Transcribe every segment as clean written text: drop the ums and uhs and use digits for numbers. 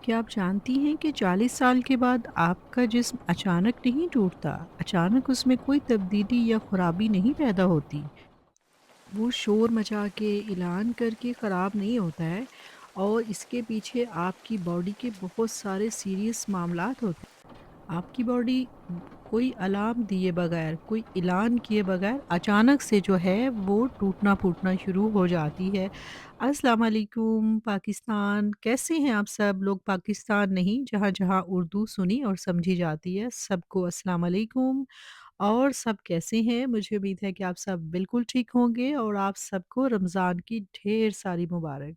क्या आप जानती हैं कि 40 साल के बाद आपका जिस्म अचानक नहीं टूटता, अचानक उसमें कोई तब्दीली या खराबी नहीं पैदा होती। वो शोर मचा के, ऐलान करके ख़राब नहीं होता है और इसके पीछे आपकी बॉडी के बहुत सारे सीरियस मामलात होते हैं। आपकी बॉडी कोई अलार्म दिए बगैर, कोई ऐलान किए बगैर अचानक से जो है वो टूटना-फूटना शुरू हो जाती है। अस्सलाम वालेकुम पाकिस्तान, कैसे हैं आप सब लोग? पाकिस्तान नहीं, जहाँ-जहाँ उर्दू सुनी और समझी जाती है, सबको अस्सलाम वालेकुम। और सब कैसे हैं? मुझे उम्मीद है कि आप सब बिल्कुल ठीक होंगे और आप सबको रमज़ान की ढेर सारी मुबारक।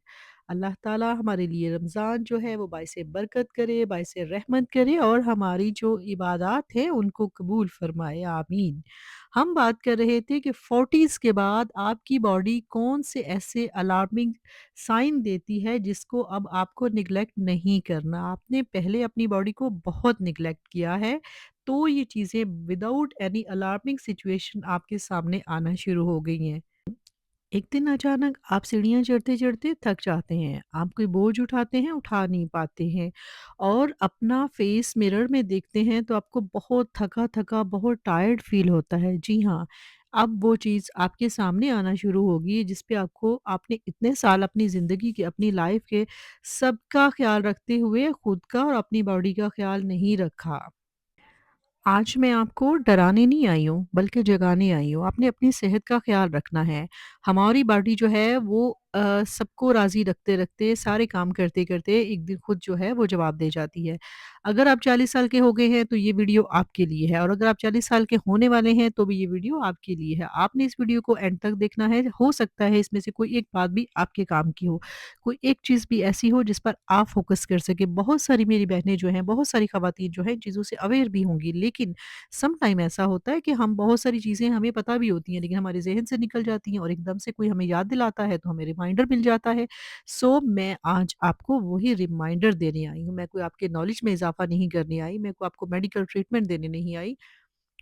अल्लाह ताला हमारे लिए रमज़ान जो है वो बाइसे बरकत करे, बाइसे रहमत करे और हमारी जो इबादत हैं उनको कबूल फ़रमाए, आमीन। हम बात कर रहे थे कि 40s के बाद आपकी बॉडी कौन से ऐसे अलार्मिंग साइन देती है जिसको अब आपको नेग्लेक्ट नहीं करना। आपने पहले अपनी बॉडी को बहुत नेग्लेक्ट किया है, तो ये चीज़ें विदाउट एनी अलार्मिंग सिचुएशन आपके सामने आना शुरू हो गई हैं। एक दिन अचानक आप सीढ़ियाँ चढ़ते-चढ़ते थक जाते हैं। आप कोई बोझ उठाते हैं, उठा नहीं पाते हैं और अपना फेस मिरर में देखते हैं तो आपको बहुत थका-थका, बहुत टायर्ड फ़ील होता है। जी हाँ, अब वो चीज़ आपके सामने आना शुरू होगी जिस पे आपको आपने इतने साल अपनी ज़िंदगी के, अपनी लाइफ़ के सबका ख़्याल रखते हुए खुद का और अपनी बॉडी का ख़्याल नहीं रखा। आज मैं आपको डराने नहीं आई हूँ, बल्कि जगाने आई हूँ। आपने अपनी सेहत का ख़्याल रखना है। हमारी बॉडी जो है वो सबको राज़ी रखते-रखते, सारे काम करते-करते एक दिन खुद जो है वो जवाब दे जाती है। अगर आप 40 साल के हो गए हैं तो ये वीडियो आपके लिए है और अगर आप 40 साल के होने वाले हैं तो भी ये वीडियो आपके लिए है। आपने इस वीडियो को एंड तक देखना है। हो सकता है इसमें से कोई एक बात भी आपके काम की हो। कोई एक चीज़ भी ऐसी हो जिस पर आप फ़ोकस कर सकें। बहुत सारी मेरी बहनें जो हैं, बहुत सारी ख़वातीन जो हैं इन चीज़ों से अवेयर भी होंगी। लेकिन सम टाइम ऐसा होता है कि हम बहुत सारी चीज़ें हमें पता भी होती हैं लेकिन हमारे ज़हन से निकल जाती हैं और एकदम से कोई हमें याद दिलाता है तो हमें रिमाइंडर मिल जाता है। सो मैं आज आपको वही रिमाइंडर देने आई हूँ। मैं कोई आपके नॉलेज में इज़ाफ़ा नहीं करने आई, मैं कोई आपको मेडिकल ट्रीटमेंट देने नहीं आई।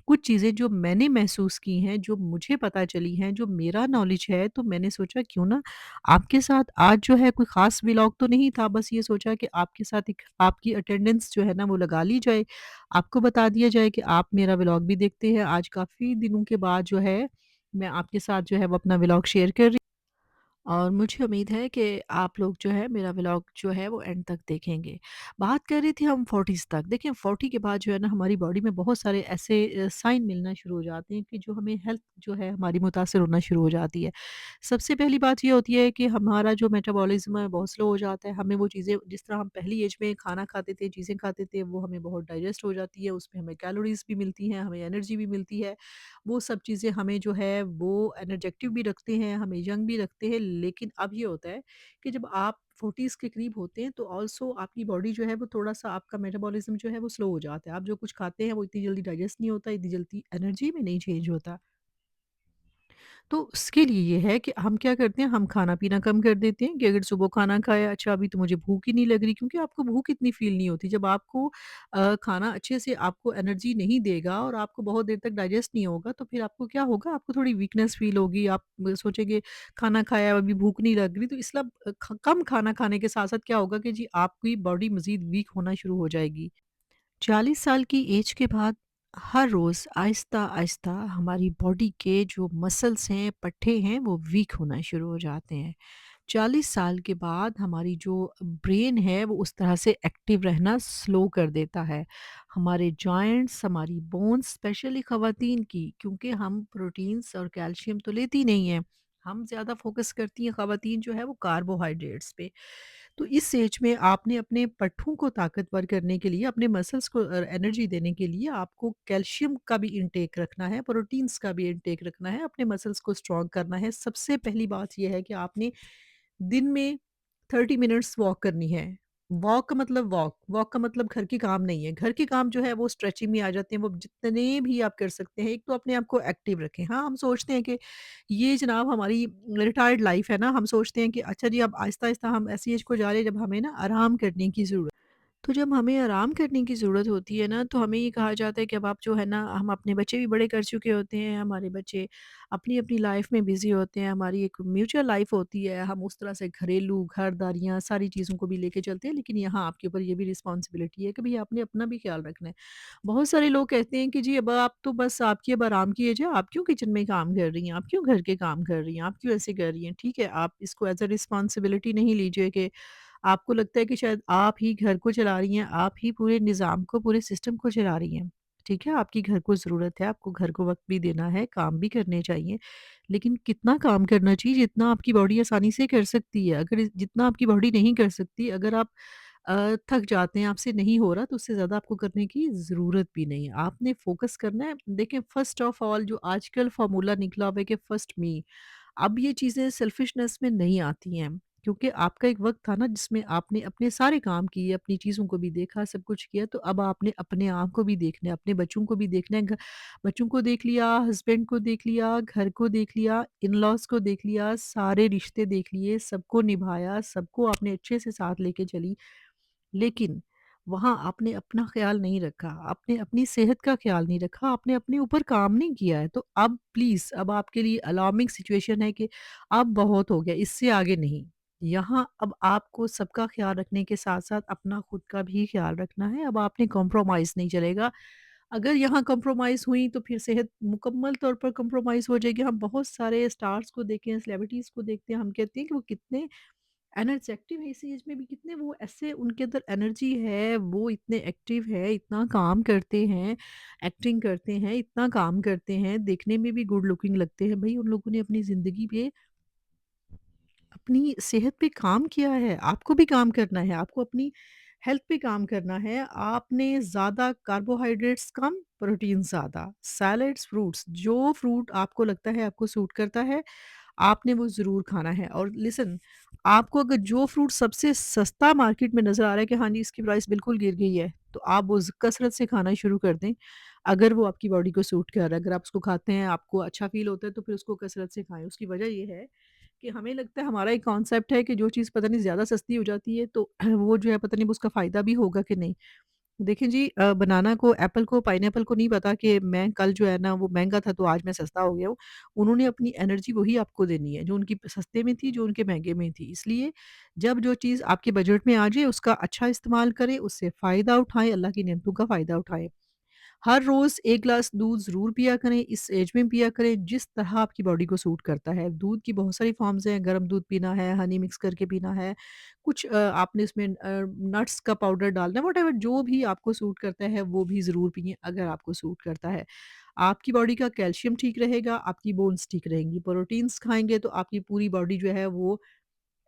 कुछ चीज़ें जो मैंने महसूस की हैं, जो मुझे पता चली हैं, जो मेरा नॉलेज है, तो मैंने सोचा क्यों ना आपके साथ आज जो है कोई ख़ास व्लॉग तो नहीं था, बस ये सोचा कि आपके साथ एक आपकी अटेंडेंस जो है ना वो लगा ली जाए। आपको बता दिया जाए कि आप मेरा व्लॉग भी देखते हैं। आज काफ़ी दिनों के बाद जो है, मैं आपके साथ जो है वो अपना व्लॉग शेयर कर रही और मुझे उम्मीद है कि आप लोग जो है मेरा व्लॉग जो है वो एंड तक देखेंगे। बात कर रहे थे हम 40s तक। देखिए 40 के बाद जो है ना हमारी बॉडी में बहुत सारे ऐसे साइन मिलना शुरू हो जाते हैं कि जो हमें हेल्थ जो है हमारी मुतासिर होना शुरू हो जाती है। सबसे पहली बात ये होती है कि हमारा जो मेटाबॉलिज़्म है बहुत स्लो हो जाता है। हमें वो चीज़ें जिस तरह हम पहली एज में खाना खाते थे, चीज़ें खाते थे वो हमें बहुत डाइजेस्ट हो जाती है। उसमें हमें कैलोरीज़ भी मिलती हैं, हमें एनर्जी भी मिलती है। वो सब चीज़ें हमें जो है वो एनर्जेटिक भी रखते हैं, हमें यंग भी रखते हैं। लेकिन अब ये होता है कि जब आप 40s के करीब होते हैं तो ऑल्सो आपकी बॉडी जो है वो थोड़ा-सा आपका मेटाबॉलिज़्म जो है वो स्लो हो जाता है। आप जो कुछ खाते हैं वो इतनी जल्दी डाइजेस्ट नहीं होता, इतनी जल्दी एनर्जी में नहीं चेंज होता। तो उसके लिए ये है कि हम क्या करते हैं, हम खाना-पीना कम कर देते हैं कि अगर सुबह खाना खाया, अच्छा अभी तो मुझे भूख ही नहीं लग रही क्योंकि आपको भूख इतनी फ़ील नहीं होती। जब आपको खाना अच्छे से आपको एनर्जी नहीं देगा और आपको बहुत देर तक डाइजेस्ट नहीं होगा, तो फिर आपको क्या होगा, आपको थोड़ी वीकनेस फ़ील होगी। आप सोचेंगे खाना खाया, अभी भूख नहीं लग रही, तो इसलिए कम खाना खाने के साथ-साथ क्या होगा कि जी आपकी बॉडी मज़ीद वीक होना शुरू हो जाएगी। 40 साल की एज के बाद हर रोज़ आहिस्ता-आहिस्ता हमारी बॉडी के जो मसल्स हैं, पट्टे हैं, वो वीक होना शुरू हो जाते हैं। 40 साल के बाद हमारी जो ब्रेन है वो उस तरह से एक्टिव रहना स्लो कर देता है। हमारे जॉइंट्स, हमारी बोन्स स्पेशली ख़वातीन की क्योंकि हम प्रोटीन्स और कैल्शियम तो लेती नहीं हैं। हम ज़्यादा फ़ोकस करती हैं ख़वातीन जो है वो कार्बोहाइड्रेट्स पे। तो इस एज में आपने अपने पट्ठों को ताकतवर करने के लिए, अपने मसल्स को एनर्जी देने के लिए आपको कैल्शियम का भी इंटेक रखना है, प्रोटीन्स का भी इंटेक रखना है, अपने मसल्स को स्ट्रॉन्ग करना है। सबसे पहली बात ये है कि आपने दिन में 30 मिनट्स वॉक करनी है। वॉक का मतलब वॉक का मतलब घर के काम नहीं है। घर के काम जो है वो स्ट्रेचिंग में आ जाते हैं, वो जितने भी आप कर सकते हैं। एक तो अपने आप को एक्टिव रखें। हाँ, हम सोचते हैं कि ये जनाब हमारी रिटायर्ड लाइफ़ है ना, हम सोचते हैं कि अच्छा जी अब आहिस्ता-आहिस्ता हम ऐसी एज को जा रहे हैं जब हमें ना आराम करने की ज़रूरत है। तो जब हमें आराम करने की ज़रूरत होती है ना, तो हमें ये कहा जाता है कि अब आप जो है ना, हम अपने बच्चे भी बड़े कर चुके होते हैं, हमारे बच्चे अपनी-अपनी लाइफ़ में बिज़ी होते हैं, हमारी एक म्यूचुअल लाइफ़ होती है, हम उस तरह से घरेलू, घर-दारियाँ सारी चीज़ों को भी लेके चलते हैं, लेकिन यहाँ आपके ऊपर ये भी रिस्पॉन्सिबिलिटी है कि भई आपने अपना भी ख़्याल रखना है। बहुत सारे लोग कहते हैं कि जी अब आप तो बस आपकी अब आराम की एज है, आप क्यों किचन में काम कर रही हैं, आप क्यों घर के काम कर रही हैं, आप क्यों ऐसे कर रही हैं? ठीक है, आप इसको एज़ अ रिस्पॉन्सिबिलिटी नहीं लीजिए कि आपको लगता है कि शायद आप ही घर को चला रही हैं, आप ही पूरे निज़ाम को, पूरे सिस्टम को चला रही हैं। ठीक है, आपकी घर को ज़रूरत है, आपको घर को वक़्त भी देना है, काम भी करने चाहिए। लेकिन कितना काम करना चाहिए जितना आपकी बॉडी आसानी से कर सकती है। अगर जितना आपकी बॉडी नहीं कर सकती, अगर आप थक जाते हैं, आपसे नहीं हो रहा, तो उससे ज़्यादा आपको करने की ज़रूरत भी नहीं है। आपने फ़ोकस करना है। देखें, फ़र्स्ट ऑफ ऑल जो आजकल फ़ॉर्मूला निकला हुआ है कि फर्स्ट मी, अब ये चीज़ें सेल्फिशनेस में नहीं आती हैं, क्योंकि आपका एक वक़्त था ना जिसमें आपने अपने सारे काम किए, अपनी चीज़ों को भी देखा, सब कुछ किया, तो अब आपने अपने आप को भी देखना है, अपने बच्चों को भी देखना है। घ बच्चों को देख लिया, हस्बैंड को देख लिया, घर को देख लिया, इन-लॉज़ को देख लिया, सारे रिश्ते देख लिए, सबको निभाया, सबको आपने अच्छे से साथ लेके चली। लेकिन वहाँ आपने अपना ख़्याल नहीं रखा, आपने अपनी सेहत का ख़्याल नहीं रखा, आपने अपने ऊपर काम नहीं किया है। तो अब प्लीज़, अब आपके लिए अलार्मिंग सिचुएशन है कि अब बहुत हो गया, इससे आगे नहीं। यहाँ अब आपको सबका ख़्याल रखने के साथ-साथ अपना खुद का भी ख़्याल रखना है। अब आपने कॉम्प्रोमाइज़ नहीं चलेगा। अगर यहाँ कॉम्प्रोमाइज़ हुई तो फिर सेहत मुकम्मल तौर पर कॉम्प्रोमाइज़ हो जाएगी। हम बहुत सारे स्टार्स को देखें, सेलिब्रिटीज़ को देखते हैं, हम कहते हैं कि वो कितने एनर्जेटिक है इस एज में भी, कितने वो ऐसे उनके अंदर एनर्जी है, वो इतने एक्टिव है, इतना काम करते हैं, एक्टिंग करते हैं, इतना काम करते हैं, देखने में भी गुड लुकिंग लगते हैं। भई उन लोगों ने अपनी ज़िंदगी पे अपनी सेहत पे काम किया है, आपको भी काम करना है, आपको अपनी हेल्थ पे काम करना है। आपने ज़्यादा कार्बोहाइड्रेट्स कम, प्रोटीन ज़्यादा, सैलड्स, फ्रूट्स, जो फ्रूट आपको लगता है आपको सूट करता है, आपने वो ज़रूर खाना है। और लिसन, आपको अगर जो फ्रूट सबसे सस्ता मार्केट में नज़र आ रहा है कि हाँ जी, इसकी प्राइस बिल्कुल गिर गई है, तो आप वो कसरत से खाना शुरू कर दें। अगर वो आपकी बॉडी को सूट कर रहा है, अगर आप उसको खाते हैं, आपको अच्छा फ़ील होता है, तो फिर उसको कसरत से खाएँ। उसकी वजह ये है कि हमें लगता है, हमारा एक कॉन्सेप्ट है कि जो चीज़ पता नहीं ज़्यादा सस्ती हो जाती है, तो वो जो है पता नहीं उसका फ़ायदा भी होगा कि नहीं। देखिए जी, बनाना को, एप्पल को, पाइनएप्पल को नहीं पता कि मैं कल जो है ना वो महँगा था तो आज मैं सस्ता हो गया हूँ। उन्होंने अपनी एनर्जी वही आपको देनी है, जो उनकी सस्ते में थी, जो उनके महँगे में थी। इसलिए जब जो चीज़ आपके बजट में आ जाए उसका अच्छा इस्तेमाल करें, उससे फ़ायदा उठाएँ, अल्लाह की नेमतों का फ़ायदा उठाएँ। हर रोज़ 1 ग्लास दूध ज़रूर पिया करें, इस एज में पिया करें जिस तरह आपकी बॉडी को सूट करता है। दूध की बहुत सारी फ़ॉर्म्स हैं, गरम दूध पीना है, हनी मिक्स करके पीना है, कुछ आपने इसमें नट्स का पाउडर डालना है, व्हाटएवर जो भी आपको सूट करता है वो भी ज़रूर पिएँ अगर आपको सूट करता है। आपकी बॉडी का कैल्शियम ठीक रहेगा, आपकी बोन्स ठीक रहेंगी। प्रोटीन्स खाएँगे तो आपकी पूरी बॉडी जो है वो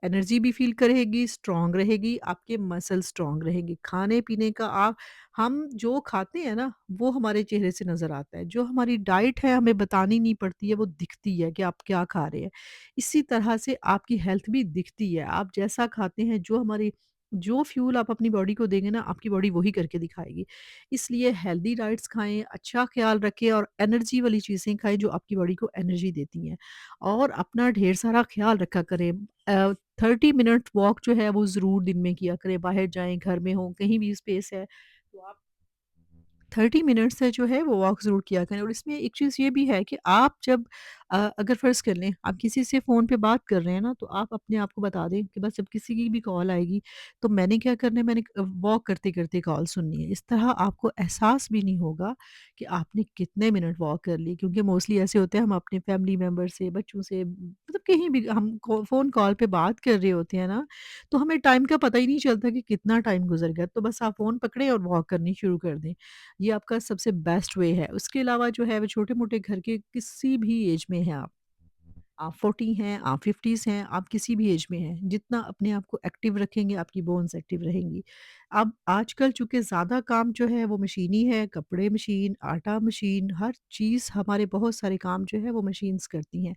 एनर्जी भी फ़ील करेगी, स्ट्रॉन्ग रहेगी, आपके मसल स्ट्रॉन्ग रहेंगे। खाने-पीने का आप हम जो खाते हैं ना, वो हमारे चेहरे से नज़र आता है। जो हमारी डाइट है, हमें बतानी नहीं पड़ती है, वो दिखती है कि आप क्या खा रहे हैं। इसी तरह से आपकी हेल्थ भी दिखती है। आप जैसा खाते हैं, जो फ्यूल आप अपनी बॉडी को देंगे ना, आपकी बॉडी वही करके दिखाएगी। इसलिए हेल्दी डाइट्स खाएँ, अच्छा ख़्याल रखें और एनर्जी वाली चीज़ें खाएँ, जो आपकी बॉडी को एनर्जी देती हैं। और अपना ढेर सारा ख़्याल रखा करें। 30 मिनट वॉक जो है वो ज़रूर दिन में किया करें, बाहर जाएँ, घर में हों, कहीं भी स्पेस है, तो आप 30 मिनट्स से जो है वो वॉक ज़रूर किया करें। और इसमें एक चीज़ ये भी है कि आप जब अगर फ़र्ज़ कर लें आप किसी से फ़ोन पे बात कर रहे हैं ना, तो आप अपने आप को बता दें कि बस जब किसी की भी कॉल आएगी तो मैंने क्या करना है, मैंने वॉक करते-करते कॉल सुननी है। इस तरह आपको एहसास भी नहीं होगा कि आपने कितने मिनट वॉक कर ली, क्योंकि मोस्टली ऐसे होते हैं हम अपने फैमिली मेंबर से, बच्चों से, मतलब कहीं भी हम फ़ोन कॉल पे बात कर रहे होते हैं ना, तो हमें टाइम का पता ही नहीं चलता कि कितना टाइम गुज़र गया। तो बस आप फ़ोन पकड़ें और वॉक करनी शुरू कर दें। ये आपका सबसे बेस्ट वे है। उसके अलावा जो है वो छोटे-मोटे घर के किसी भी एज में हैं आप 40 हैं, आप 50s हैं, आप किसी भी एज में हैं, जितना अपने आप को एक्टिव रखेंगे, आपकी बोन्स एक्टिव रहेंगी। अब आजकल चूँकि ज़्यादा काम जो है वो मशीनी है, कपड़े मशीन, आटा मशीन, हर चीज़, हमारे बहुत सारे काम जो है वो मशीन्स करती हैं।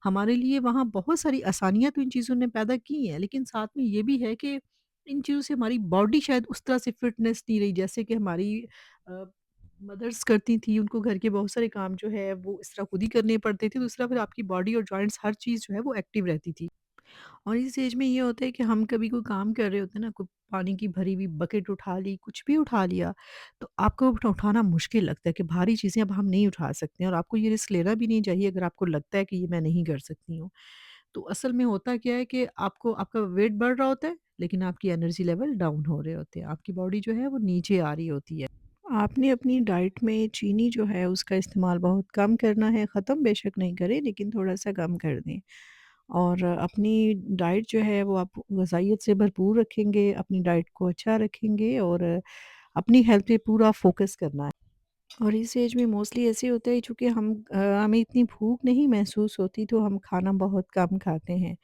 हमारे लिए वहाँ बहुत सारी आसानियाँ तो इन चीज़ों ने पैदा की हैं, लेकिन साथ में ये भी है कि इन चीज़ों से हमारी बॉडी शायद उस तरह से फिटनेस नहीं रही, जैसे कि हमारी अ, मदर्स करती थी। उनको घर के बहुत सारे काम जो है वो इस तरह खुद ही करने पड़ते थे। दूसरा, फिर आपकी बॉडी और जॉइंट्स हर चीज़ जो है वो एक्टिव रहती थी। और इस एज में ये होता है कि हम कभी कोई काम कर रहे होते हैं ना, कोई पानी की भरी हुई बकेट उठा ली, कुछ भी उठा लिया, तो आपको उठाना मुश्किल लगता है कि भारी चीज़ें अब हम नहीं उठा सकते हैं, और आपको ये रिस्क लेना भी नहीं चाहिए अगर आपको लगता है कि ये मैं नहीं कर सकती हूँ। तो असल में होता क्या है कि आपको आपका वेट बढ़ रहा होता है, लेकिन आपकी एनर्जी लेवल डाउन हो रहे होते हैं। आपकी बॉडी जो है वो नीचे आ रही होती है। आपने अपनी डाइट में चीनी जो है उसका इस्तेमाल बहुत कम करना है, ख़त्म बेशक नहीं करें लेकिन थोड़ा-सा कम कर दें। और अपनी डाइट जो है वो आप ग़ज़ाइयत से भरपूर रखेंगे, अपनी डाइट को अच्छा रखेंगे और अपनी हेल्थ पे पूरा फ़ोकस करना है। और इस एज में मोस्टली ऐसे होता है चूँकि हमें इतनी भूख नहीं महसूस होती, तो हम खाना बहुत कम खाते हैं।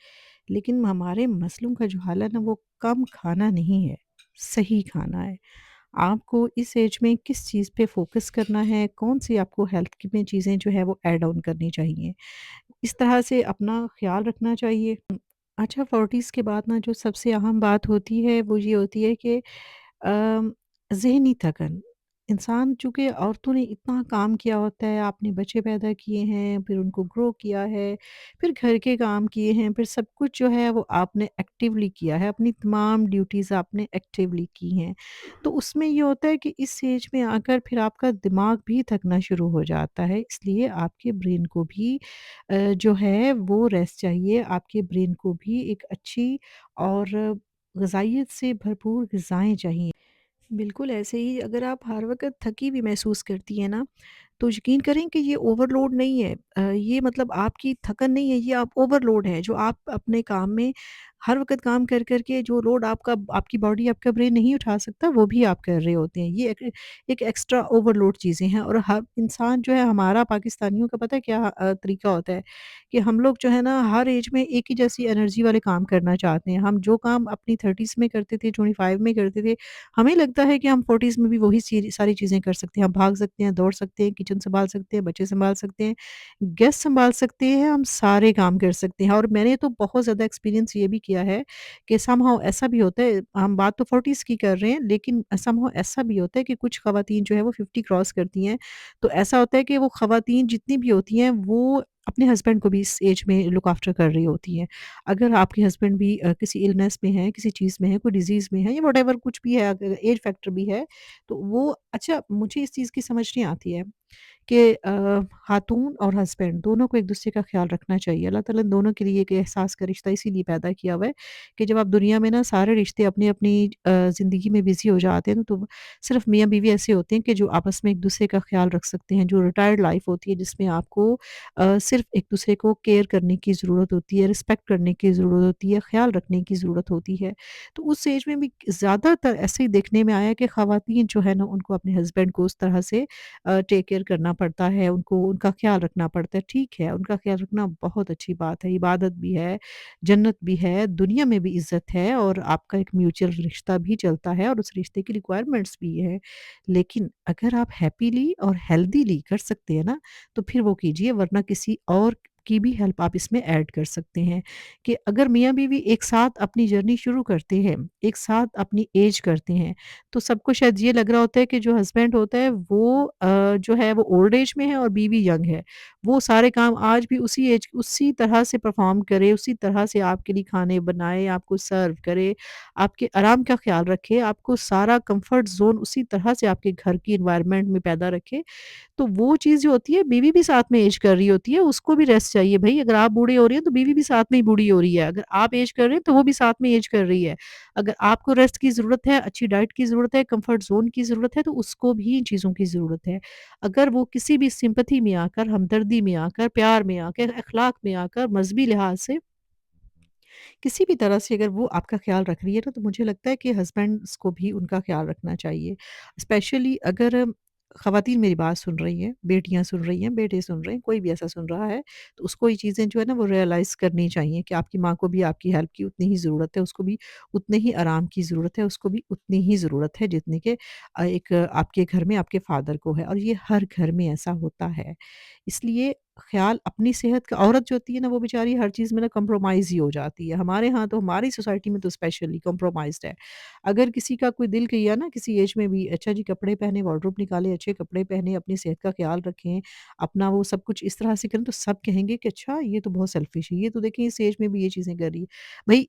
लेकिन हमारे मसलों का जो हल है ना, वो कम खाना नहीं है, सही खाना है। आपको इस एज में किस चीज़ पे फ़ोकस करना है, कौन-सी आपको हेल्थ की में चीज़ें जो है वो ऐड ऑन करनी चाहिए। इस तरह से अपना ख़्याल रखना चाहिए। अच्छा, 40s के बाद ना जो सबसे अहम बात होती है वो ये होती है कि अम, ज़हनी थकन। इंसान चूँकि औरतों ने इतना काम किया होता है, आपने बच्चे पैदा किए हैं, फिर उनको ग्रो किया है, फिर घर के काम किए हैं, फिर सब कुछ जो है वो आपने एक्टिवली किया है, अपनी तमाम ड्यूटीज़ आपने एक्टिवली की हैं। तो उसमें ये होता है कि इस एज में आकर फिर आपका दिमाग भी थकना शुरू हो जाता है, इसलिए आपके ब्रेन को भी जो है वो रेस्ट चाहिए, आपके ब्रेन को भी एक अच्छी और ग़ज़ाइयत से भरपूर ग़िज़ाएँ चाहिए। बिल्कुल ऐसे ही अगर आप हर वक़्त थकी हुई महसूस करती हैं ना, तो यकीन करें कि ये ओवरलोड नहीं है। ये मतलब आपकी थकन नहीं है, ये आप ओवरलोड है, जो आप अपने काम में हर वक़्त काम कर के जो लोड आपकी बॉडी, आपका ब्रेन नहीं उठा सकता, वो भी आप कर रहे होते हैं। ये एक एक्स्ट्रा ओवरलोड चीज़ें हैं, और हर इंसान जो है, हमारा पाकिस्तानियों का पता है क्या तरीका होता है कि हम लोग जो है ना, हर ऐज में एक ही जैसी एनर्जी वाले काम करना चाहते हैं। हम जो काम अपनी 30s में करते थे, 25 में करते थे, हमें लगता है कि हम 40s में भी वही सारी चीज़ें कर सकते हैं। हम भाग सकते हैं, दौड़ सकते हैं, किचन सँभाल सकते हैं, बच्चे सँभाल सकते हैं, गेस्ट सँभाल सकते हैं, हम सारे काम कर सकते हैं। और मैंने तो बहुत ज़्यादा एक्सपीरियंस ये भी किया है कि समहाउ ऐसा भी होता है, हम बात तो 40s की कर रहे हैं, लेकिन समहाउ ऐसा भी होता है कि कुछ ख़वातीन जो है वो 50 क्रॉस करती हैं। तो ऐसा होता है कि वो ख़वातीन जितनी भी होती हैं, वो अपने हस्बैंड को भी इस एज में लुक आफ्टर कर रही होती हैं। अगर आपके हस्बैंड भी किसी इलनेस में हैं, किसी चीज़ में हैं, कोई डिज़ीज़ में हैं, या व्हाटएवर कुछ भी है, अगर एज फैक्टर भी है, तो वो अच्छा, मुझे इस चीज़ की समझ नहीं आती है कि खातून और हस्बैंड दोनों को एक-दूसरे का ख़्याल रखना चाहिए। अल्लाह ताला ने दोनों के लिए एक एहसास का रिश्ता इसीलिए पैदा किया हुआ है कि जब आप दुनिया में ना सारे रिश्ते अपनी-अपनी ज़िंदगी में बिज़ी हो जाते हैं ना, तो सिर्फ़ मियाँ-बीवी ऐसे होते हैं कि जो आपस में एक-दूसरे का ख़्याल रख सकते हैं। जो रिटायर्ड लाइफ़ होती है, जिसमें आपको सिर्फ़ एक-दूसरे को केयर करने की ज़रूरत होती है, रिस्पेक्ट करने की ज़रूरत होती है, ख़्याल रखने की ज़रूरत होती है। तो उस एज में भी ज़्यादातर ऐसे ही देखने में आया है कि ख़वातीन जो है ना, उनको अपने हस्बैंड को उस तरह से टेक केयर करना पड़ता है, उनको उनका ख़्याल रखना पड़ता है। ठीक है, उनका ख़्याल रखना बहुत अच्छी बात है, इबादत भी है, जन्नत भी है, दुनिया में भी इज़्ज़त है, और आपका एक म्यूचुअल रिश्ता भी चलता है, और उस रिश्ते की रिक्वायरमेंट्स भी है। लेकिन अगर आप हैपीली और हेल्दीली कर सकते हैं ना, तो फिर वो कीजिए, वरना किसी और की भी हेल्प आप इसमें ऐड कर सकते हैं। कि अगर मियाँ-बीवी एक साथ अपनी जर्नी शुरू करते हैं, एक साथ अपनी एज करते हैं, तो सबको शायद ये लग रहा होता है कि जो हस्बैंड होता है वो जो है वो ओल्ड एज में है और बीवी यंग है। वो सारे काम आज भी उसी तरह से परफ़ॉर्म करे, उसी तरह से आपके लिए खाने बनाए, आपको सर्व करे, आपके आराम का ख़्याल रखे, आपको सारा कम्फ़र्ट ज़ोन उसी तरह से आपके घर की एनवायरनमेंट में पैदा रखे। तो वो चीज़ जो होती है, बीवी भी साथ में ऐज कर रही होती है, उसको भी रेस्ट चाहिए भई। अगर आप बूढ़े हो रही हैं, तो बीवी भी साथ में ही बूढ़ी हो रही है। अगर आप ऐज कर रहे हैं, तो वो भी साथ में ऐज कर रही है। अगर आपको रेस्ट की ज़रूरत है, अच्छी डाइट की ज़रूरत है, कम्फर्ट ज़ोन की ज़रूरत है, तो उसको भी इन चीज़ों की ज़रूरत है। अगर वो किसी भी सिम्पैथी में आकर, हमदर्दी में आकर, प्यार में आकर, अख़लाक में आकर, मज़हबी लिहाज़ से किसी भी तरह से अगर वो आपका ख़्याल रख रही है ना, तो मुझे लगता है कि हस्बैंड्स को भी उनका ख़्याल रखना चाहिए। स्पेशली अगर ख़वातीन मेरी बात सुन रही हैं, बेटियाँ सुन रही हैं, बेटे सुन रहे हैं, कोई भी ऐसा सुन रहा है, तो उसको ये चीज़ें जो है ना वो रियलाइज़ करनी चाहिए कि आपकी माँ को भी आपकी हेल्प की उतनी ही ज़रूरत है, उसको भी उतने ही आराम की ज़रूरत है, उसको भी उतनी ही ज़रूरत है जितनी कि एक आपके घर में आपके फ़ादर को है, और ये हर घर में ऐसा होता है। इसलिए ख़्याल अपनी सेहत का औरत जो होती है ना वो बेचारी हर चीज़ में ना कॉम्प्रोमाइज़ ही हो जाती है। हमारे यहाँ तो हमारी सोसाइटी में तो स्पेशली कॉम्प्रोमाइज़्ड है। अगर किसी का कोई दिल किया ना किसी ऐज में भी अच्छा जी कपड़े पहने, वार्डरोब निकाले, अच्छे कपड़े पहने, अपनी सेहत का ख़्याल रखें, अपना वो सब कुछ इस तरह से करें तो सब कहेंगे कि अच्छा ये तो बहुत सेल्फ़िश है, ये तो देखिए इस ऐज में भी ये चीज़ें कर रही है। भई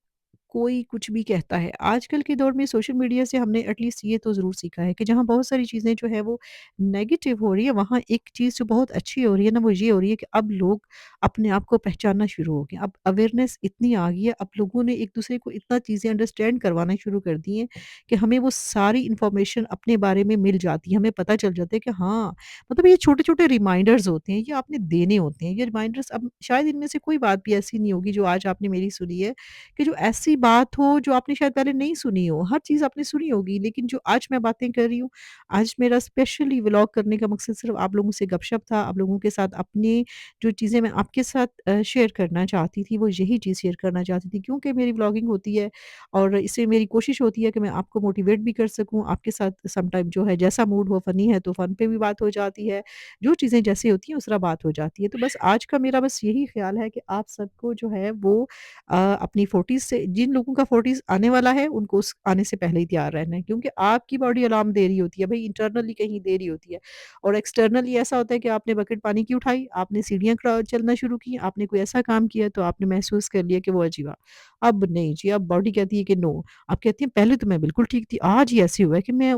कोई कुछ भी कहता है। आजकल के दौर में सोशल मीडिया से हमने एटलीस्ट ये तो ज़रूर सीखा है कि जहाँ बहुत सारी चीज़ें जो है वो नेगेटिव हो रही है, वहाँ एक चीज़ जो बहुत अच्छी हो रही है ना, वो ये हो रही है कि अब लोग अपने आप को पहचानना शुरू हो गए। अब अवेयरनेस इतनी आ गई है, अब लोगों ने एक-दूसरे को इतना चीज़ें अंडरस्टैंड करवाना शुरू कर दी हैं कि हमें वो सारी इन्फॉर्मेशन अपने बारे में मिल जाती है। हमें पता चल जाता है कि हाँ, मतलब ये छोटे-छोटे रिमाइंडर्स होते हैं, ये आपने देने होते हैं। ये रिमाइंडर्स अब शायद इनमें से कोई बात भी ऐसी नहीं होगी जो आज आपने मेरी सुनी है कि जो ऐसी बात हो जो आपने शायद पहले नहीं सुनी हो। हर चीज़ आपने सुनी होगी लेकिन जो आज मैं बातें कर रही हूँ, आज मेरा स्पेशली व्लॉग करने का मकसद सिर्फ़ आप लोगों से गपशप था, आप लोगों के साथ अपनी जो चीज़ें मैं आपके साथ शेयर करना चाहती थी, वो यही चीज़ शेयर करना चाहती थी। क्योंकि मेरी व्लॉगिंग होती है और इससे मेरी कोशिश होती है कि मैं आपको मोटिवेट भी कर सकूँ, आपके साथ सम टाइम जो है जैसा मूड हो, फ़नी है तो फ़न पे भी बात हो जाती है, जो चीज़ें जैसे होती हैं उस तरह बात हो जाती है। तो बस आज का मेरा बस यही ख़्याल है कि आप सबको जो है वो अपनी 40s से जिन लोगों का 40s आने वाला है, उनको उस आने से पहले ही तैयार रहना है क्योंकि आपकी बॉडी अलार्म दे रही होती है, भई इंटरनली कहीं दे रही होती है और एक्सटर्नली ऐसा होता है कि आपने बकेट पानी की उठाई, आपने सीढ़ियाँ चलना शुरू की, आपने कोई ऐसा काम किया तो आपने महसूस कर लिया कि वो अजीब अब नहीं जी, अब बॉडी कहती है कि नो। अब कहती है पहले तो मैं बिल्कुल ठीक थी, आज ही ऐसे हुआ है कि मैं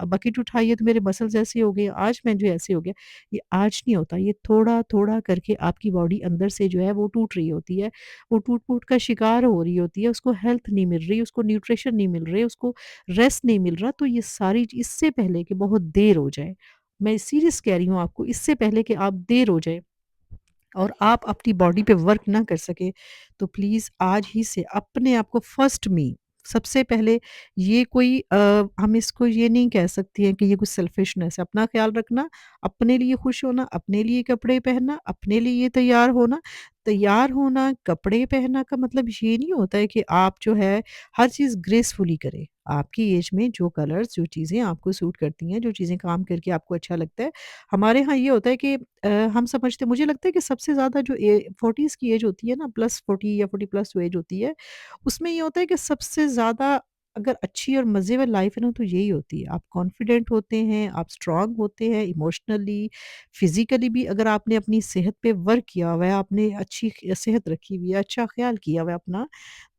बकेट उठाई है तो मेरे मसल्स ऐसे हो गए, आज मैं जो ऐसे हो गया। ये आज नहीं होता, ये थोड़ा-थोड़ा करके आपकी बॉडी अंदर से जो है वो टूट रही होती है। वो टूट-फूट का शिकार हो रही होती है, उसको हेल्थ नहीं मिल रही, उसको न्यूट्रिशन नहीं मिल रही, उसको रेस्ट नहीं मिल रहा, तो ये सारी इससे पहले कि बहुत देर हो जाए, मैं सीरियस कह रही हूँ आपको, इससे पहले कि आप देर हो जाए और आप अपनी बॉडी पे वर्क ना कर सकें, तो प्लीज़ आज ही से अपने आप को फर्स्ट मी सबसे पहले ये कोई हम इसको ये नहीं कह सकते हैं कि ये कुछ सेल्फिशनेस है। अपना ख़्याल रखना, अपने लिए खुश होना, अपने लिए कपड़े पहनना, अपने लिए तैयार होना। तैयार होना, कपड़े पहनना का मतलब ये नहीं होता है कि आप जो है हर चीज़ ग्रेसफुली करें। आपकी ऐज में जो कलर्स, जो चीज़ें आपको सूट करती हैं, जो चीज़ें काम करके आपको अच्छा लगता है, हमारे यहाँ ये होता है कि हम समझते मुझे लगता है कि सबसे ज़्यादा जो 40s की एज होती है ना प्लस 40 या 40 प्लस जो एज होती है, उसमें ये होता है कि सबसे ज़्यादा अगर अच्छी और मज़े वाली लाइफ़ है ना तो यही होती है। आप कॉन्फिडेंट होते हैं, आप स्ट्रॉन्ग होते हैं इमोशनली, फिज़िकली भी अगर आपने अपनी सेहत पे वर्क किया हुआ है, आपने अच्छी सेहत रखी हुई है, अच्छा ख़्याल किया हुआ है अपना,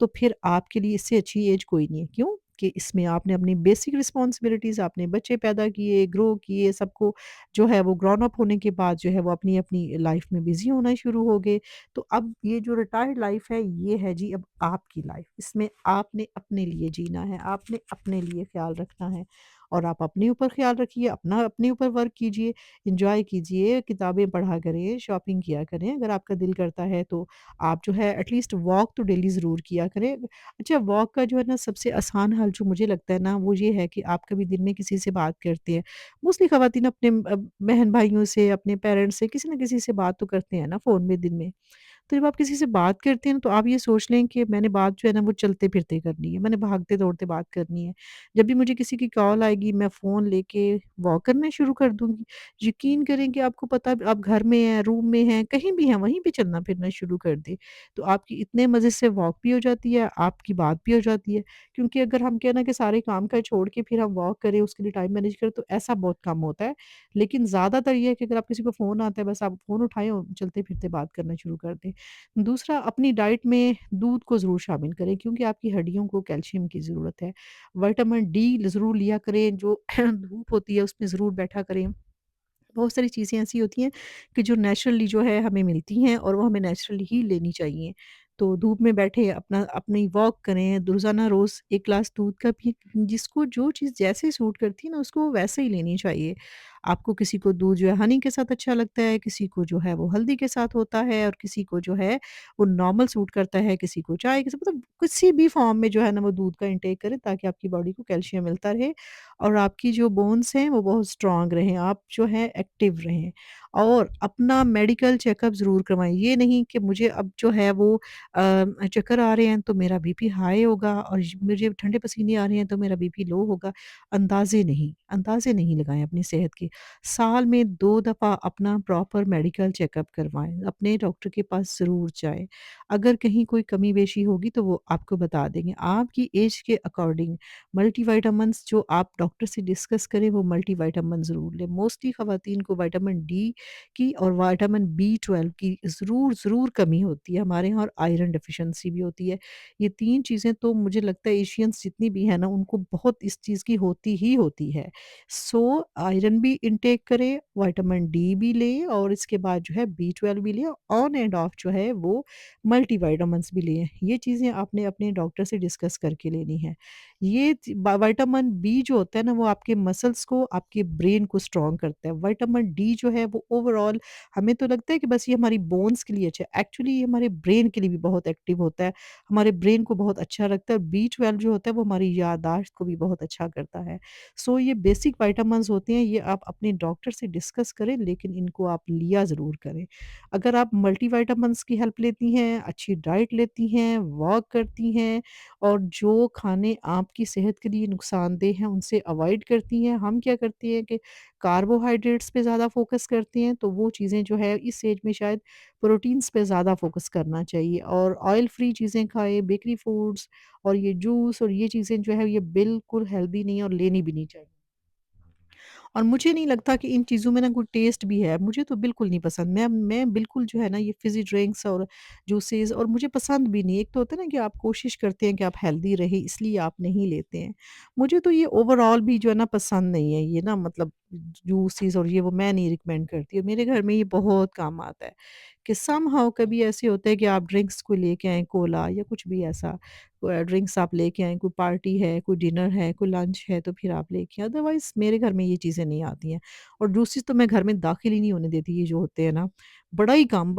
तो फिर आपके लिए इससे अच्छी एज कोई नहीं है। क्यों? कि इसमें आपने अपनी बेसिक रिस्पॉन्सिबिलिटीज़ आपने बच्चे पैदा किए, ग्रो किए, सबको जो है वो ग्रॉन अप होने के बाद जो है वो अपनी-अपनी लाइफ़ में बिज़ी होना शुरू हो गए। तो अब ये जो रिटायर्ड लाइफ़ है ये है जी अब आपकी लाइफ़। इसमें आपने अपने लिए जीना है, आपने अपने लिए ख़्याल रखना है और आप अपने ऊपर ख़्याल रखिए, अपना अपने ऊपर वर्क कीजिए, एन्जॉय कीजिए, किताबें पढ़ा करें, शॉपिंग किया करें। अगर आपका दिल करता है तो आप जो है एटलीस्ट वॉक तो डेली ज़रूर किया करें। अच्छा वॉक का जो है ना सबसे आसान हल जो मुझे लगता है ना वो ये है कि आप कभी दिन में किसी से बात करते हैं मोस्टली ख़वातीन अपने बहन-भाइयों से, अपने पेरेंट्स से, किसी न किसी से बात तो करते हैं ना फ़ोन में दिन में। तो जब आप किसी से बात करते हैं ना, तो आप ये सोच लें कि मैंने बात जो है ना वो चलते-फिरते करनी है, मैंने भागते-दौड़ते बात करनी है। जब भी मुझे किसी की कॉल आएगी, मैं फ़ोन लेके वॉक करना शुरू कर दूँगी। यकीन करें कि आपको पता है आप घर में हैं, रूम में हैं, कहीं भी हैं, वहीं पे चलना-फिरना शुरू कर दें। तो आपकी इतने मज़े से वॉक भी हो जाती है, आपकी बात भी हो जाती है। क्योंकि अगर हम क्या है ना कि सारे काम-काज छोड़ के फिर हम वॉक करें, उसके लिए टाइम मैनेज करें, तो ऐसा बहुत कम होता है। लेकिन ज़्यादातर ये है कि अगर आप किसी को फ़ोन आता है, बस आप फ़ोन उठाएँ और चलते-फिरते बात करना शुरू कर दें। दूसरा अपनी डाइट में दूध को ज़रूर शामिल करें क्योंकि आपकी हड्डियों को कैल्शियम की ज़रूरत है। विटामिन डी ज़रूर लिया करें, जो धूप होती है उसमें ज़रूर बैठा करें। बहुत सारी चीज़ें ऐसी होती हैं कि जो नेचुरली जो है हमें मिलती हैं और वो हमें नेचुरली ही लेनी चाहिए। तो धूप में बैठे अपना अपनी वॉक करें, रोज़ाना रोज़ 1 ग्लास दूध का पिएँ, जिसको जो चीज़ जैसे सूट करती है ना उसको वैसे ही लेनी चाहिए। आपको किसी को दूध जो है हनी के साथ अच्छा लगता है, किसी को जो है वो हल्दी के साथ होता है और किसी को जो है वो नॉर्मल सूट करता है, किसी को चाय के साथ मतलब किसी भी फॉर्म में जो है ना वो दूध का इंटेक करें ताकि आपकी बॉडी को कैल्शियम मिलता रहे और आपकी जो बोन्स हैं वो बहुत स्ट्रॉन्ग रहें, आप जो है एक्टिव रहें और अपना मेडिकल चेकअप ज़रूर करवाएँ। ये नहीं कि मुझे अब जो है वो चक्कर आ रहे हैं तो मेरा बीपी हाई होगा और मुझे ठंडे पसीने आ रहे हैं तो मेरा बीपी लो होगा। अंदाज़े नहीं लगाएँ अपनी सेहत के। साल में 2 दफ़ा अपना प्रॉपर मेडिकल चेकअप करवाएँ, अपने डॉक्टर के पास ज़रूर जाएँ। अगर कहीं कोई कमी-बेशी होगी तो वो आपको बता देंगे। आपकी ऐज के अकॉर्डिंग मल्टीविटामिन्स जो आप डॉक्टर से डिस्कस करें वो मल्टीविटामिन ज़रूर लें। मोस्टली ख़वातीन को विटामिन डी की और विटामिन बी 12 की ज़रूर कमी होती है हमारे यहाँ, और आयरन डेफ़िशिएंसी भी होती है। ये 3 चीज़ें तो मुझे लगता है एशियंस जितनी भी हैं ना उनको बहुत इस चीज़ की होती ही होती है। सो आयरन भी इनटेक करें, विटामिन डी भी लें और इसके बाद जो है बी 12 भी लें, ऑन एंड ऑफ जो है वो मल्टीविटामिन्स भी लें। ये चीज़ें आपने अपने डॉक्टर से डिस्कस करके लेनी है। ये विटामिन बी जो होता है ना वो आपके मसल्स को, आपके ब्रेन को स्ट्रॉन्ग करता है। विटामिन डी जो है वो ओवरऑल हमें तो लगता है कि बस ये हमारी बोन्स के लिए अच्छा है, एक्चुअली ये हमारे ब्रेन के लिए भी बहुत एक्टिव होता है, हमारे ब्रेन को बहुत अच्छा रखता है। बी 12 जो होता है वो हमारी याददाश्त को भी बहुत अच्छा करता है। सो ये बेसिक विटामिन्स होते हैं, ये आप अपने डॉक्टर से डिस्कस करें, लेकिन इनको आप लिया ज़रूर करें। अगर आप मल्टीविटामिन्स की हेल्प लेती हैं, अच्छी डाइट लेती हैं, वॉक करती हैं और जो खाने आपकी सेहत के लिए नुकसानदेह हैं उनसे अवॉइड करती हैं। हम क्या करते हैं कि कार्बोहाइड्रेट्स पे ज़्यादा फ़ोकस करते हैं, तो वो चीज़ें जो है इस एज में शायद प्रोटीन्स पे ज़्यादा फ़ोकस करना चाहिए, और ऑयल फ्री चीज़ें खाएँ, बेकरी फूड्स और ये जूस और ये चीज़ें जो है ये बिल्कुल हेल्दी नहीं है और लेनी भी नहीं चाहिए। और मुझे नहीं लगता कि इन चीज़ों में ना कोई टेस्ट भी है, मुझे तो बिल्कुल नहीं पसंद। मैं बिल्कुल जो है ना ये फ़िज़ी ड्रिंक्स और जूसेस और मुझे पसंद भी नहीं। एक तो होता है ना कि आप कोशिश करते हैं कि आप हेल्दी रहें इसलिए आप नहीं लेते हैं। मुझे तो ये ओवरऑल भी जो है ना पसंद नहीं है, ये ना मतलब जूसेस और ये वो मैं नहीं रिकमेंड करती, और मेरे घर में ये बहुत काम आता है कि समहाउ कभी ऐसे होता है कि आप ड्रिंक्स को लेके आएँ, कोला या कुछ भी ऐसा ड्रिंक्स आप लेके आएँ, कोई पार्टी है, कोई डिनर है, कोई लंच है तो फिर आप लेके आएँ, अदरवाइज़ मेरे घर में ये चीज़ें नहीं आती हैं। और जूसेस तो मैं घर में दाखिल ही नहीं होने देती, ये जो होते हैं ना, बड़ा ही कम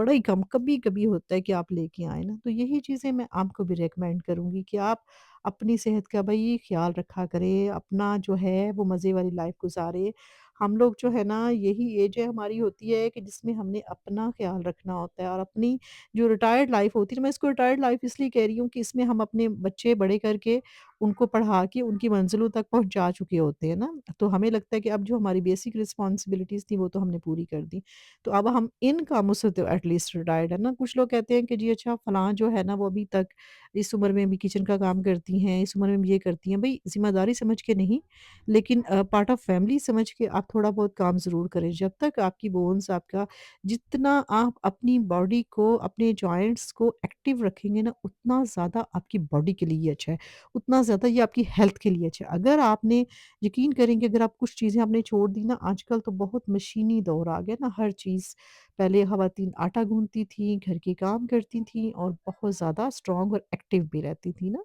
कभी-कभी होता है कि आप लेके आएँ ना, तो यही चीज़ें मैं आपको भी रिकमेंड करूँगी कि आप अपनी सेहत का भई ख़्याल रखा करें, अपना जो है वो मज़े वाली लाइफ़ गुज़ारें। हम लोग जो है ना यही एज है हमारी होती है कि जिसमें हमने अपना ख़्याल रखना होता है, और अपनी जो रिटायर्ड लाइफ़ होती है, मैं इसको रिटायर्ड लाइफ़ इसलिए कह रही हूँ कि इसमें हम अपने बच्चे बड़े करके उनको पढ़ा के उनकी मंज़िलों तक पहुँचा चुके होते हैं ना, तो हमें लगता है कि अब जो हमारी बेसिक रिस्पॉन्सिबिलिटीज़ थी वो तो हमने पूरी कर दी। तो अब हम इन कामों से तो एटलीस्ट रिटायर्ड है ना। कुछ लोग कहते हैं कि जी अच्छा फलाँ जो है ना वो अभी तक इस उम्र में भी किचन का काम करती हैं, इस उम्र में भी ये करती हैं। भई ज़िम्मेदारी समझ के नहीं, लेकिन पार्ट ऑफ फैमिली समझ के आप थोड़ा बहुत काम ज़रूर करें। जब तक आपकी बोन्स आपका जितना आप अपनी बॉडी को, अपने जॉइंट्स को एक्टिव रखेंगे ना, उतना ज़्यादा आपकी बॉडी के लिए ये अच्छा है, उतना ज़्यादा ये आपकी हेल्थ के लिए अच्छा है। अगर आपने यकीन करेंगे, अगर आप कुछ चीज़ें आपने छोड़ दी ना, आजकल तो बहुत मशीनी दौर आ गया ना हर चीज़। पहले ख़वातीन आटा गूँथती थीं, घर के काम करती थीं और बहुत ज़्यादा स्ट्रॉन्ग और एक्टिव भी रहती थीं ना।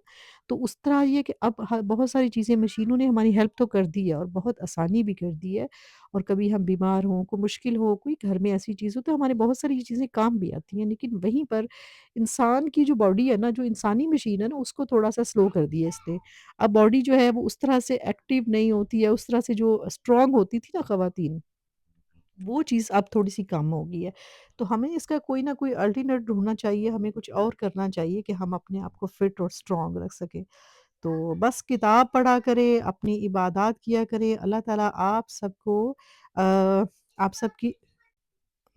तो उस तरह ये कि अब बहुत सारी चीज़ें मशीनों ने हमारी हेल्प तो कर दी है और बहुत आसानी भी कर दी है, और कभी हम बीमार हों, कोई मुश्किल हो, कोई घर में ऐसी चीज़ हो तो हमारे बहुत सारी चीज़ें काम भी आती हैं। लेकिन वहीं पर इंसान की जो बॉडी है ना, जो इंसानी मशीन है ना, उसको थोड़ा-सा स्लो कर दिया इसने। अब बॉडी जो है वो उस तरह से एक्टिव नहीं होती है, उस तरह से जो स्ट्रॉन्ग होती थी ना ख़वातीन, वो चीज़ अब थोड़ी-सी कम हो गई है। तो हमें इसका कोई ना कोई अल्टरनेट ढूँढना चाहिए, हमें कुछ और करना चाहिए कि हम अपने आप को फिट और स्ट्रॉन्ग रख सकें। तो बस किताब पढ़ा करें, अपनी इबादत किया करें, अल्लाह ताला आप सबको आप सबकी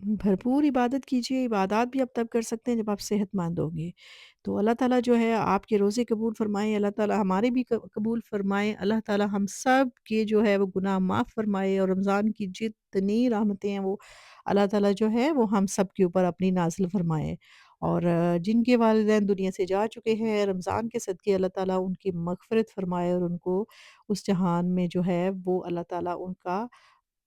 भरपूर इबादत कीजिए, इबादत भी आप तब कर सकते हैं जब आप सेहतमंद होंगे। तो अल्लाह ताला जो है आपके रोज़े कबूल फ़रमाए, अल्लाह ताला हमारे भी कबूल फ़रमाए, अल्लाह ताला हम सब के जो है वो गुनाह माफ़ फ़रमाए, और रमज़ान की जितनी रहमतें हैं वो अल्लाह ताला जो है वो हम सब के ऊपर अपनी नाज़िल फ़रमाए। और जिनके वालिदैन दुनिया से जा चुके हैं, रमज़ान के सदक़े अल्लाह ताला उनकी मग़फ़िरत फ़रमाए और उनको उस जहान में जो है वो अल्लाह ताला उनका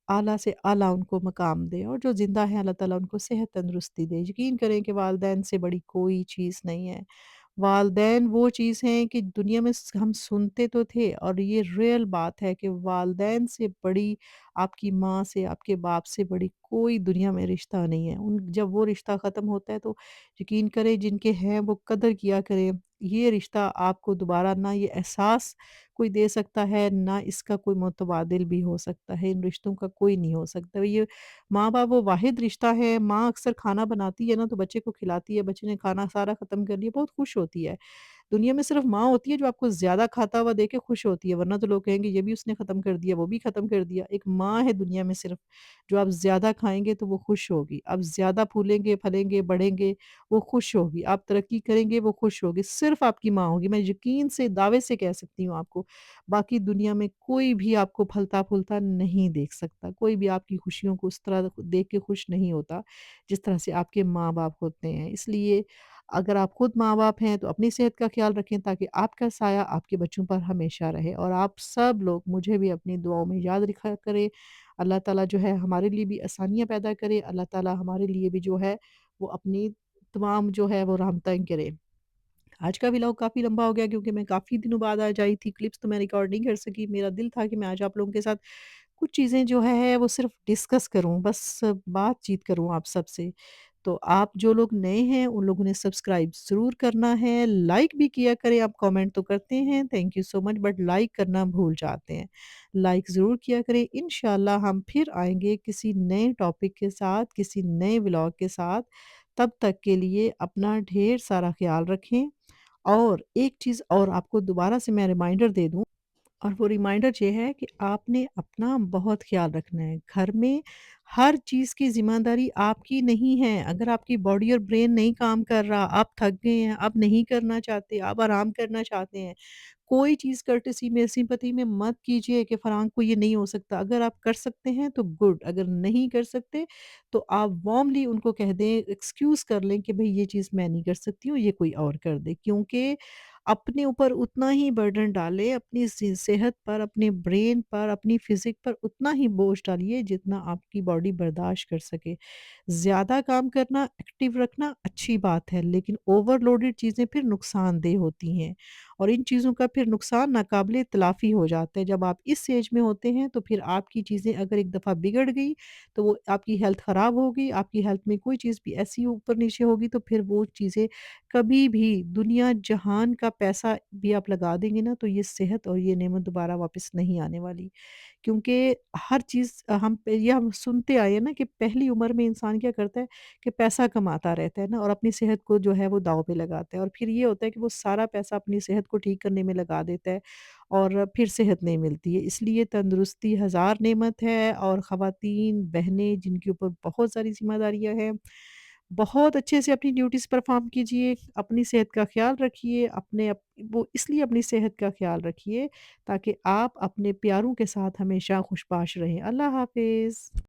आला से आला उनको मकाम दे, और जो ज़िंदा हैं अल्लाह ताला उनको सेहत तंदुरुस्ती दे। यकीन करें कि वालिदैन से बड़ी कोई चीज़ नहीं है। वालिदैन वो चीज़ हैं कि दुनिया में हम सुनते तो थे, और ये रियल बात है कि वालिदैन से बड़ी, आपकी माँ से, आपके बाप से बड़ी कोई दुनिया में रिश्ता नहीं है। उन जब वो रिश्ता ख़त्म होता है तो यकीन करें जिनके हैं वो कदर किया करें। ये रिश्ता आपको दोबारा ना ये एहसास कोई दे सकता है, ना इसका कोई मुतबादिल भी हो सकता है। इन रिश्तों का कोई नहीं हो सकता। ये माँ-बाप वो वाहिद रिश्ता है। माँ अक्सर खाना बनाती है ना तो बच्चे को खिलाती है, बच्चे ने खाना सारा ख़त्म कर लिया, बहुत खुश होती है। दुनिया में सिर्फ़ माँ होती है जो आपको ज़्यादा खाता हुआ देख के खुश होती है, वरना तो लोग कहेंगे ये भी उसने ख़त्म कर दिया, वो भी ख़त्म कर दिया। एक माँ है दुनिया में सिर्फ़, जो आप ज़्यादा खाएँगे तो वो खुश होगी, आप ज़्यादा फूलेंगे, फलेंगे, बढ़ेंगे, वो खुश होगी, आप तरक्की करेंगे, वो खुश होगी, सिर्फ़ आपकी माँ होगी। मैं यकीन से, दावे से कह सकती हूँ आपको। बाकी दुनिया में कोई भी आपको फलता-फूलता नहीं देख सकता, कोई भी आपकी खुशियों को उस तरह देख के खुश नहीं होता, जिस तरह से आपके माँ-बाप होते हैं। इसलिए अगर आप खुद माँ-बाप हैं तो अपनी सेहत का ख़्याल रखें ताकि आपका साया आपके बच्चों पर हमेशा रहे और आप सब लोग मुझे भी अपनी दुआओं में याद रखा करें। अल्लाह ताला जो है हमारे लिए भी आसानियाँ पैदा करे, अल्लाह ताला हमारे लिए भी जो है वो अपनी तमाम जो है वो रहमतें करे। आज का व्लॉग काफ़ी लंबा हो गया क्योंकि मैं काफ़ी दिनों बाद आज आई थी, क्लिप्स तो मैं रिकॉर्ड नहीं कर सकी। मेरा दिल था कि मैं आज आप लोगों के साथ कुछ चीज़ें जो है वो सिर्फ़ डिस्कस करूँ, बस बातचीत करूँ आप सबसे। तो आप जो लोग नए हैं उन लोगों ने सब्सक्राइब ज़रूर करना है, लाइक भी किया करें, आप कमेंट तो करते हैं, thank you so much but like करना भूल जाते हैं। लाइक ज़रूर किया करें, इंशाल्लाह हम फिर आएँगे किसी नए टॉपिक के साथ, किसी नए व्लॉग के साथ। तब तक के लिए अपना ढेर सारा ख़्याल रखें और एक चीज़ और आपको दोबारा से मैं रिमाइंडर दे दूँ और वो रिमाइंडर ये है कि आपने अपना बहुत ख़्याल रखना है। घर में हर चीज़ की ज़िम्मेदारी आपकी नहीं है। अगर आपकी बॉडी और ब्रेन नहीं काम कर रहा, आप थक गए हैं, आप नहीं करना चाहते, आप आराम करना चाहते हैं, कोई चीज़ कर्टेसी में, सिंपैथी में मत कीजिए कि फलाँ को ये नहीं हो सकता। अगर आप कर सकते हैं तो गुड, अगर नहीं कर सकते तो आप वार्मली उनको कह दें, एक्सक्यूज़ कर लें कि भई ये चीज़ मैं नहीं कर सकती हूँ, ये कोई और कर दे। क्योंकि अपने ऊपर उतना ही बर्डन डालें, अपनी सेहत पर, अपने ब्रेन पर, अपनी फ़िज़िक पर उतना ही बोझ डालिए जितना आपकी बॉडी बर्दाश्त कर सके। ज़्यादा काम करना, एक्टिव रखना अच्छी बात है, लेकिन ओवरलोडेड चीज़ें फिर नुकसानदेह होती हैं और इन चीज़ों का फिर नुकसान नाक़ाबिले तलाफ़ी हो जाता है। जब आप इस एज में होते हैं तो फिर आपकी चीज़ें अगर एक दफ़ा बिगड़ गई, तो वो आपकी हेल्थ ख़राब होगी, आपकी हेल्थ में कोई चीज़ भी ऐसी ऊपर-नीचे होगी तो फिर वो चीज़ें कभी भी दुनिया जहान का पैसा भी आप लगा देंगे ना, तो ये सेहत और ये नेमत दोबारा वापस नहीं आने वाली। क्योंकि हर चीज़ हम सुनते आए हैं ना कि पहली उम्र में इंसान क्या करता है कि पैसा कमाता रहता है ना और अपनी सेहत को जो है वो दाँव पे लगाता है और फिर ये होता है कि वो सारा पैसा अपनी सेहत को ठीक करने में लगा देता है और फिर सेहत नहीं मिलती है। इसलिए तंदुरुस्ती हज़ार नेमत है और ख़वातीन, बहनें जिनके ऊपर बहुत सारी ज़िम्मेदारियाँ हैं, बहुत अच्छे से अपनी ड्यूटीज़ परफ़ॉर्म कीजिए, अपनी सेहत का ख़्याल रखिए, वो इसलिए अपनी सेहत का ख़्याल रखिए ताकि आप अपने प्यारों के साथ हमेशा खुशबाश रहें। अल्लाह हाफ़िज़।